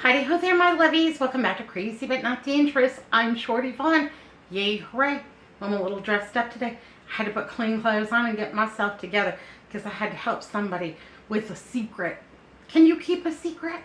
Heidi ho there, my lovies. Welcome back to Crazy But Not Dangerous. I'm Shorty Vaughn. Yay, hooray. I'm a little dressed up today. I had to put clean clothes on and get myself together because I had to help somebody with a secret. Can you keep a secret?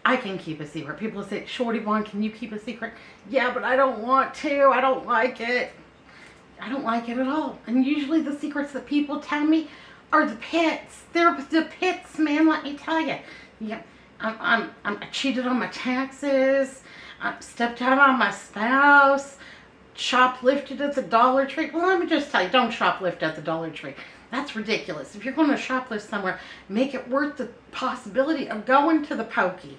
I can keep a secret. People say, Shorty Vaughn, can you keep a secret? Yeah, but I don't want to. I don't like it. I don't like it at all. And usually the secrets that people tell me are the pits. They're the pits, man, let me tell you. Yeah. I cheated on my taxes, stepped out on my spouse, shoplifted at the Dollar Tree. Well, let me just tell you, don't shoplift at the Dollar Tree. That's ridiculous. If you're going to shoplift somewhere, make it worth the possibility of going to the pokey.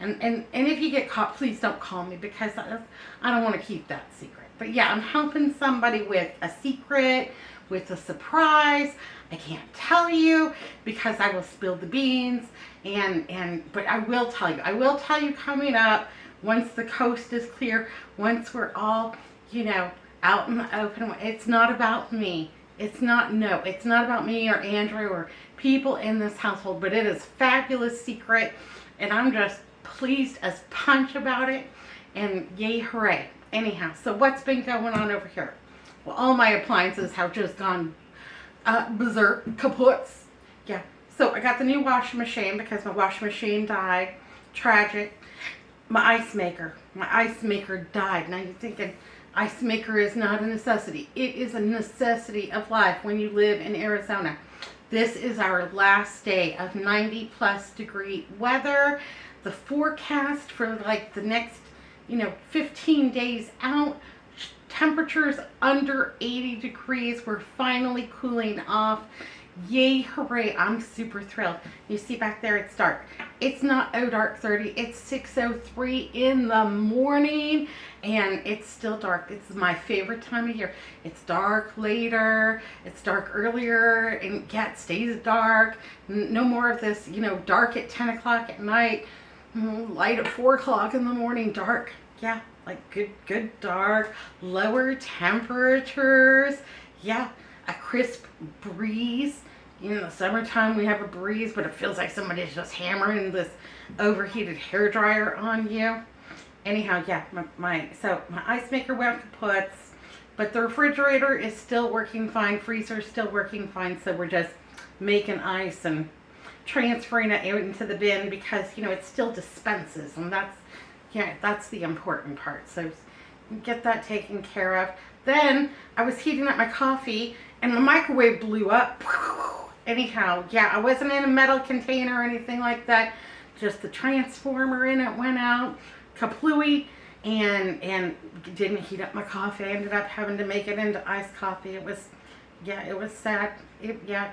And if you get caught, please don't call me because I don't want to keep that secret. But yeah, I'm helping somebody with a secret, with a surprise. I can't tell you because I will spill the beans. But I will tell you. I will tell you coming up once the coast is clear, once we're all, out in the open. It's not about me. It's not about me or Andrew or people in this household, but it is a fabulous secret, and I'm just pleased as punch about it, and yay, hooray. Anyhow, so what's been going on over here? Well, all my appliances have just gone berserk, kaputs. Yeah, so I got the new washing machine because my washing machine died. Tragic. My ice maker died. Now you're thinking, ice maker is not a necessity. It is a necessity of life when you live in Arizona. This is our last day of 90+ degree weather. The forecast for like the next, 15 days out, temperatures under 80 degrees. We're finally cooling off. Yay, hooray. I'm super thrilled. You see back there, it's dark. It's not dark 30. It's 6:03 in the morning, and it's still dark. It's my favorite time of year. It's dark later. It's dark earlier, and yeah, it stays dark. No more of this, dark at 10 o'clock at night, light at 4 o'clock in the morning, dark. Yeah, like good dark, lower temperatures. Yeah, a crisp breeze. In the summertime we have a breeze, but it feels like somebody's just hammering this overheated hairdryer on you. Anyhow, yeah, my ice maker went kaputs, but the refrigerator is still working fine, freezer's still working fine, so we're just making ice and transferring it into the bin because, it still dispenses, and that's the important part. So get that taken care of. Then I was heating up my coffee and the microwave blew up. Anyhow, yeah, I wasn't in a metal container or anything like that. Just the transformer in it went out, kaplooey, and didn't heat up my coffee. I ended up having to make it into iced coffee. It was sad.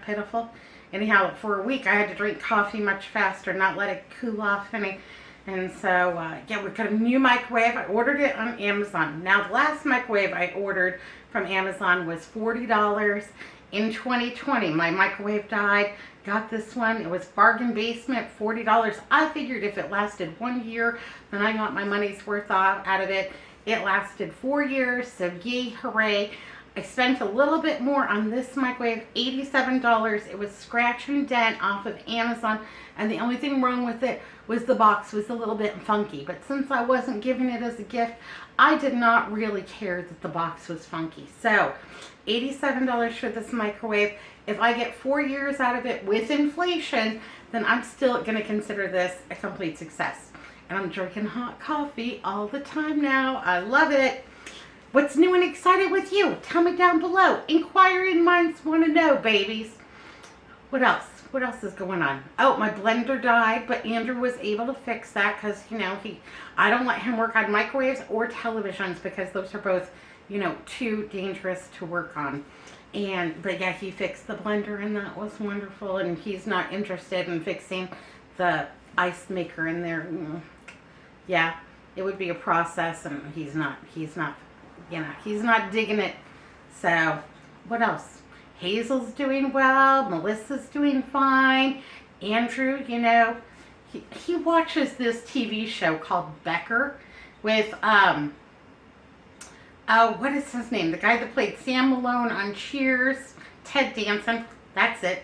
Pitiful. Anyhow, for a week I had to drink coffee much faster, not let it cool off any. And so, we got a new microwave. I ordered it on Amazon. Now, the last microwave I ordered from Amazon was $40 in 2020. My microwave died. Got this one. It was bargain basement, $40. I figured if it lasted 1 year, then I got my money's worth out of it. It lasted 4 years, so yay, hooray. I spent a little bit more on this microwave, $87. It was scratch and dent off of Amazon, and the only thing wrong with it was the box was a little bit funky. But since I wasn't giving it as a gift, I did not really care that the box was funky. So, $87 for this microwave. If I get 4 years out of it with inflation, then I'm still going to consider this a complete success. And I'm drinking hot coffee all the time now. I love it. What's new and exciting with you? Tell me down below. Inquiring minds want to know, babies. What else? What else is going on? Oh, my blender died, but Andrew was able to fix that because, I don't let him work on microwaves or televisions because those are both, too dangerous to work on. But yeah, he fixed the blender and that was wonderful, and he's not interested in fixing the ice maker in there. Yeah, it would be a process, and he's not digging it. So, what else? Hazel's doing well. Melissa's doing fine. Andrew, he watches this TV show called Becker with, what is his name? The guy that played Sam Malone on Cheers, Ted Danson. That's it.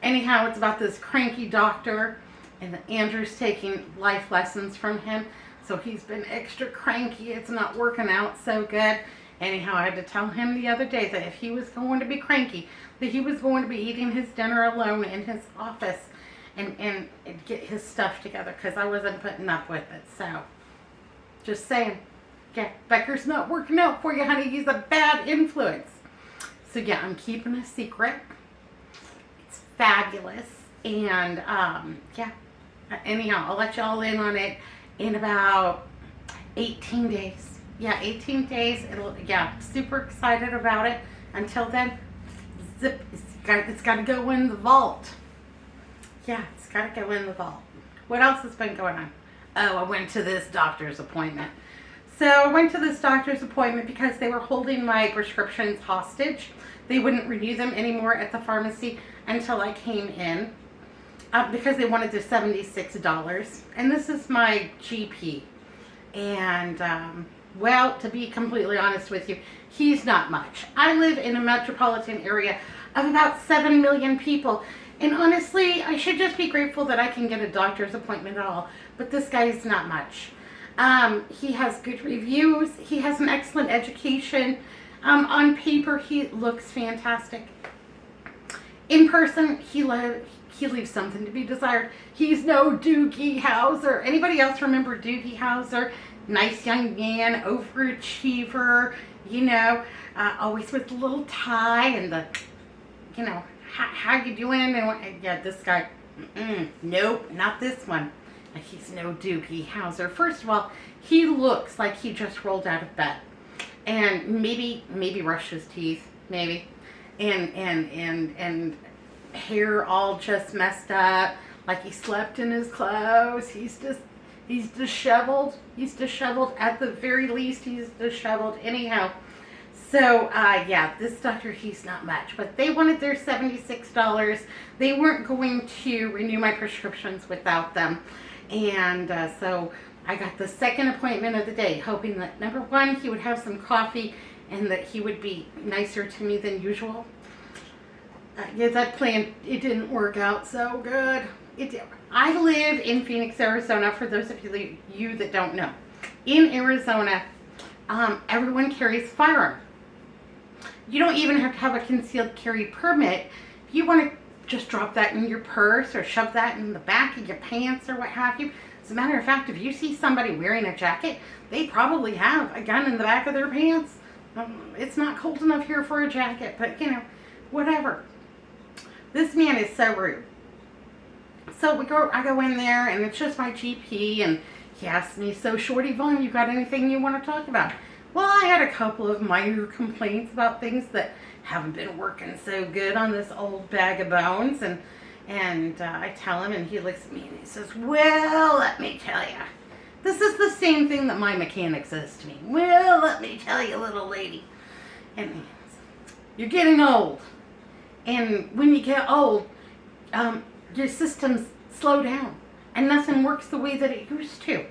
Anyhow, it's about this cranky doctor And Andrew's taking life lessons from him, so he's been extra cranky. It's not working out so good. Anyhow, I had to tell him the other day that if he was going to be cranky, that he was going to be eating his dinner alone in his office and get his stuff together, because I wasn't putting up with it. So, just saying, yeah, Becker's not working out for you, honey. He's a bad influence. So yeah, I'm keeping a secret. It's fabulous. And yeah, anyhow, I'll let y'all in on it in about 18 days. Yeah, 18 days. Yeah, super excited about it. Until then, zip, it's got to go in the vault. Yeah, it's got to go in the vault. What else has been going on? Oh, I went to this doctor's appointment. So I went to this doctor's appointment because they were holding my prescriptions hostage. They wouldn't renew them anymore at the pharmacy until I came in because they wanted their $76. And this is my GP. And, well, to be completely honest with you, he's not much. I live in a metropolitan area of about 7 million people. And honestly, I should just be grateful that I can get a doctor's appointment at all. But this guy is not much. He has good reviews. He has an excellent education. On paper, he looks fantastic. In person, he leaves something to be desired. He's no Doogie Howser. Anybody else remember Doogie Howser? Nice young man, overachiever, you know, always with the little tie and the, you know, how you doing? And yeah, this guy, nope, not this one. He's no Doogie Howser. First of all, he looks like he just rolled out of bed, and maybe brushed his teeth, maybe, and hair all just messed up, like he slept in his clothes. He's disheveled. He's disheveled. At the very least, he's disheveled. Anyhow, so yeah, this doctor, he's not much, but they wanted their $76. They weren't going to renew my prescriptions without them. And so I got the second appointment of the day, hoping that, number one, he would have some coffee and that he would be nicer to me than usual. Yeah, that plan, it didn't work out so good. I live in Phoenix, Arizona, for those of you that don't know. In Arizona, everyone carries a firearm. You don't even have to have a concealed carry permit. If you want to just drop that in your purse or shove that in the back of your pants or what have you. As a matter of fact, if you see somebody wearing a jacket, they probably have a gun in the back of their pants. It's not cold enough here for a jacket, but you know, whatever. This man is so rude. So I go in there, and it's just my GP, and he asked me, so Shorty Vaughn, you got anything you want to talk about? Well, I had a couple of minor complaints about things that haven't been working so good on this old bag of bones, and I tell him, and he looks at me and he says, well, let me tell you, this is the same thing that my mechanic says to me. Well, let me tell you, little lady, and you're getting old, and when you get old, your systems slow down, and nothing works the way that it used to,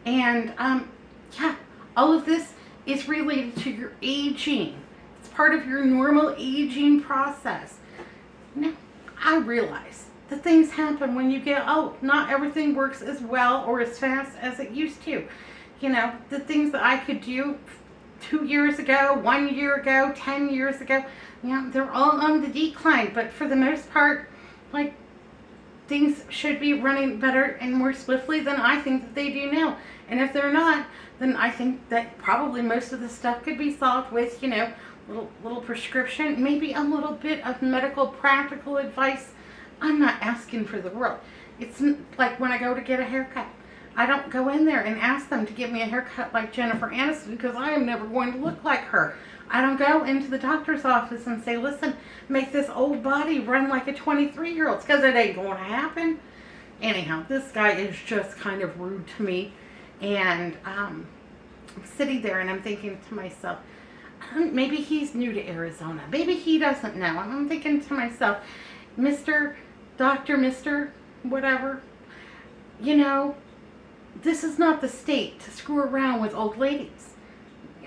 and yeah, all of this is related to your aging. Part of your normal aging process. Now, I realize that things happen when you get old. Not everything works as well or as fast as it used to. You know, the things that I could do 2 years ago, 1 year ago, 10 years ago, you know, they're all on the decline. But for the most part, like, things should be running better and more swiftly than I think that they do now. And if they're not, then I think that probably most of the stuff could be solved with, you know, little prescription, maybe a little bit of medical practical advice. I'm not asking for the world. It's like when I go to get a haircut. I don't go in there and ask them to give me a haircut like Jennifer Aniston, because I am never going to look like her. I don't go into the doctor's office and say, listen, make this old body run like a 23-year-old's, because it ain't going to happen. Anyhow, this guy is just kind of rude to me. And I'm sitting there and I'm thinking to myself, maybe he's new to Arizona. Maybe he doesn't know. I'm thinking to myself, Mr. Doctor, Mr. whatever, you know, this is not the state to screw around with old ladies.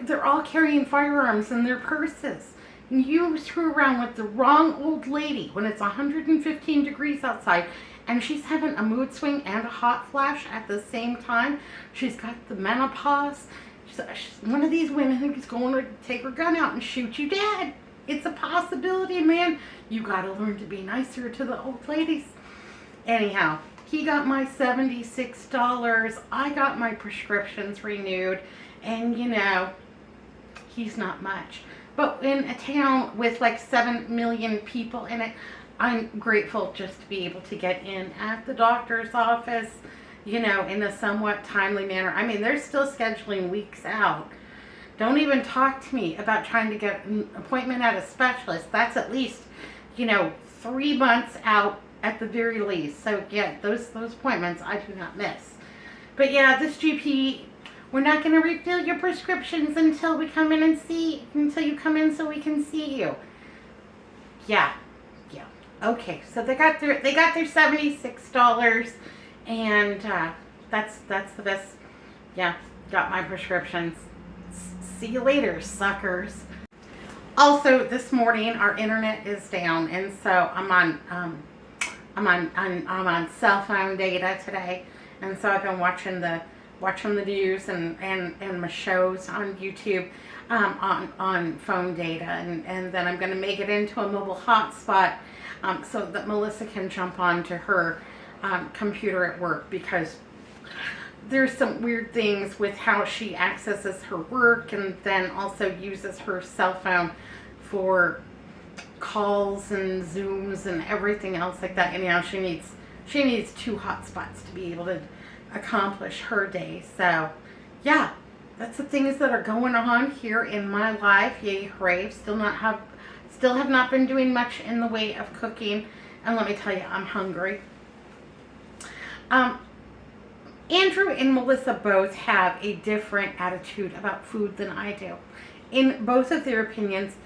They're all carrying firearms in their purses. And you screw around with the wrong old lady when it's 115 degrees outside and she's having a mood swing and a hot flash at the same time. She's got the menopause. She's one of these women who's going to take her gun out and shoot you dead. It's a possibility, man. You got to learn to be nicer to the old ladies. Anyhow, he got my $76. I got my prescriptions renewed. And, you know, he's not much. But in a town with like 7 million people in it, I'm grateful just to be able to get in at the doctor's office, you know, in a somewhat timely manner. I mean, they're still scheduling weeks out. Don't even talk to me about trying to get an appointment at a specialist. That's at least, you know, 3 months out at the very least. So yeah, those appointments I do not miss. But yeah, this GP, we're not going to refill your prescriptions until we come in and until you come in so we can see you. Yeah. Okay, so they got their $76, and that's the best. Yeah, got my prescriptions. See you later, suckers. Also, this morning our internet is down, and so I'm on cell phone data today, and so I've been watching the news and my shows on YouTube on phone data, and then I'm going to make it into a mobile hotspot so that Melissa can jump onto her computer at work, because there's some weird things with how she accesses her work and then also uses her cell phone for calls and Zooms and everything else like that. Anyhow, she needs 2 hotspots to be able to accomplish her day. So yeah, that's the things that are going on here in my life. Yay, hooray. Still have not been doing much in the way of cooking, and let me tell you, I'm hungry. Andrew and Melissa both have a different attitude about food than I do. In both of their opinions,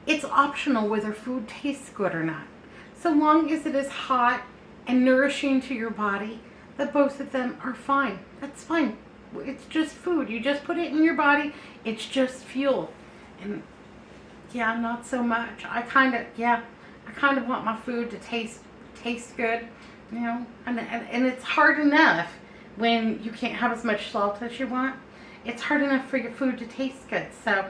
it's optional whether food tastes good or not. So long as it is hot and nourishing to your body, that both of them are fine. That's fine. It's just food. You just put it in your body. It's just fuel. And yeah, not so much. I kind of want my food to taste good, you know. And it's hard enough when you can't have as much salt as you want. It's hard enough for your food to taste good. So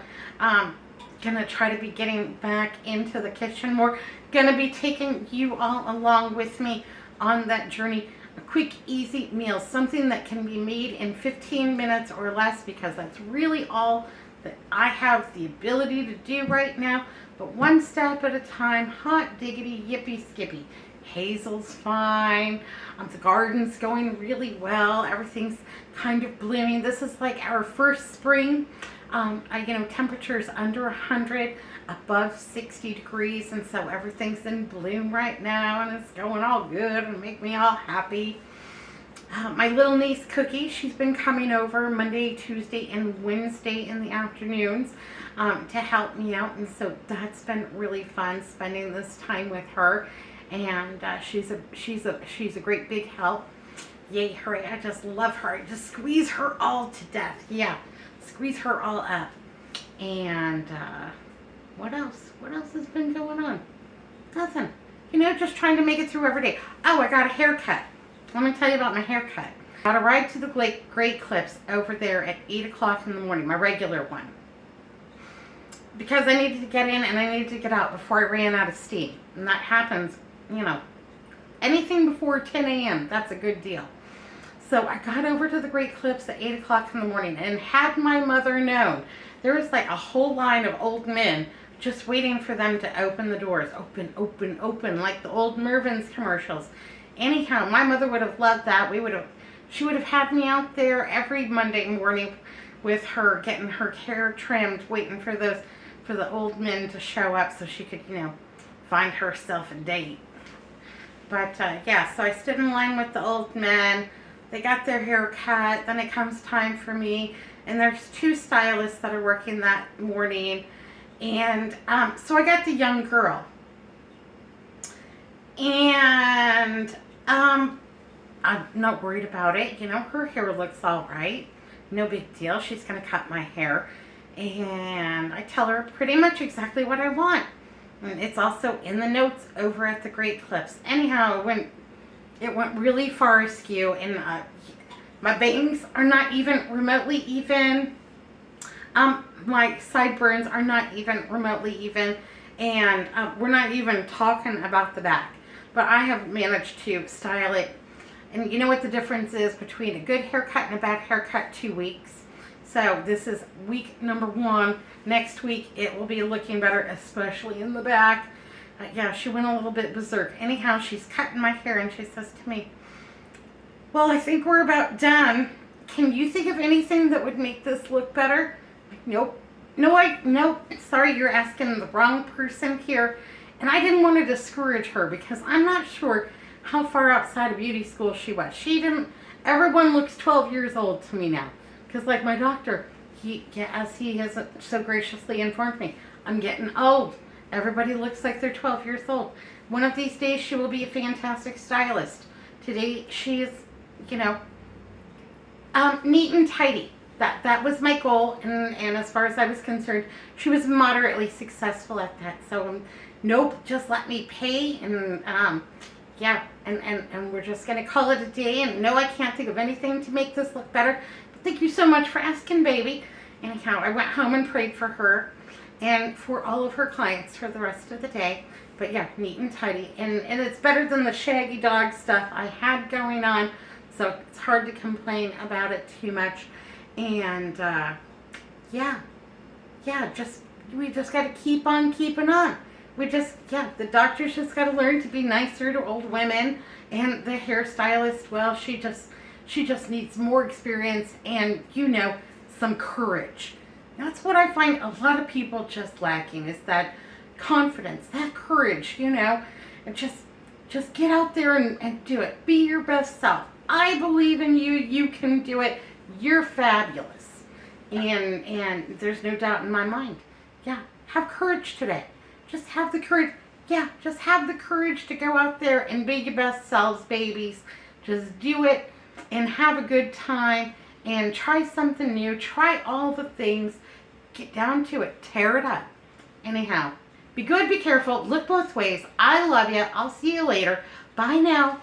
gonna try to be getting back into the kitchen more. Gonna be taking you all along with me on that journey. A quick, easy meal, something that can be made in 15 minutes or less, because that's really all that I have the ability to do right now. But one step at a time. Hot diggity, yippee skippy. Hazel's fine. The garden's going really well. Everything's kind of blooming. This is like our first spring. Temperatures under 100, above 60 degrees, and so everything's in bloom right now, and it's going all good and make me all happy. My little niece Cookie, she's been coming over Monday, Tuesday, and Wednesday in the afternoons to help me out, and so that's been really fun spending this time with her. And she's a great big help. Yay, hooray! I just love her. I just squeeze her all to death. Yeah, squeeze her all up. And what else? What else has been going on? Nothing. You know, just trying to make it through every day. Oh, I got a haircut. Let me tell you about my haircut. Got a ride to the Great Clips over there at 8 o'clock in the morning, my regular one. Because I needed to get in and I needed to get out before I ran out of steam. And that happens, you know, anything before 10 a.m., that's a good deal. So I got over to the Great Clips at 8 o'clock in the morning, and had my mother known, there was like a whole line of old men just waiting for them to open the doors. Open, open, open, like the old Mervyn's commercials. Anyhow, my mother would have loved that. She would have had me out there every Monday morning with her, getting her hair trimmed, waiting for the old men to show up so she could, you know, find herself a date. But yeah, so I stood in line with the old men. They got their hair cut. Then it comes time for me, and there's 2 stylists that are working that morning. And so I got the young girl, and I'm not worried about it. You know, her hair looks all right. No big deal. She's gonna cut my hair, and I tell her pretty much exactly what I want. And it's also in the notes over at the Great Clips. Anyhow, It went really far askew, and my bangs are not even remotely even. My sideburns are not even remotely even, and we're not even talking about the back. But I have managed to style it, and you know what the difference is between a good haircut and a bad haircut? 2 weeks. So this is week number 1. Next week it will be looking better, especially in the back. Yeah, she went a little bit berserk. Anyhow, she's cutting my hair and she says to me, well, I think we're about done. Can you think of anything that would make this look better? Like, nope. Nope. Sorry, you're asking the wrong person here. And I didn't want to discourage her because I'm not sure how far outside of beauty school she was. Everyone looks 12 years old to me now. Because like my doctor, as he has so graciously informed me, I'm getting old. Everybody looks like they're 12 years old. One of these days she will be a fantastic stylist. Today she is, neat and tidy. That was my goal, and as far as I was concerned, she was moderately successful at that. So nope, just let me pay, and yeah, and we're just gonna call it a day. And no, I can't think of anything to make this look better. But thank you so much for asking, baby. Anyhow, I went home and prayed for her and for all of her clients for the rest of the day. But yeah, neat and tidy, and it's better than the shaggy dog stuff I had going on. So it's hard to complain about it too much. And yeah, we just got to keep on keeping on. The doctors just got to learn to be nicer to old women, and the hairstylist, well, she just needs more experience and some courage. That's what I find a lot of people just lacking, is that confidence, that courage, and just get out there and do it. Be your best self. I believe in you. You can do it. You're fabulous. And there's no doubt in my mind. Yeah, have courage today. Just have the courage. Yeah, just have the courage to go out there and be your best selves, babies. Just do it and have a good time and try something new. Try all the things. Get down to it. Tear it up. Anyhow, be good, be careful, look both ways. I love you. I'll see you later. Bye now.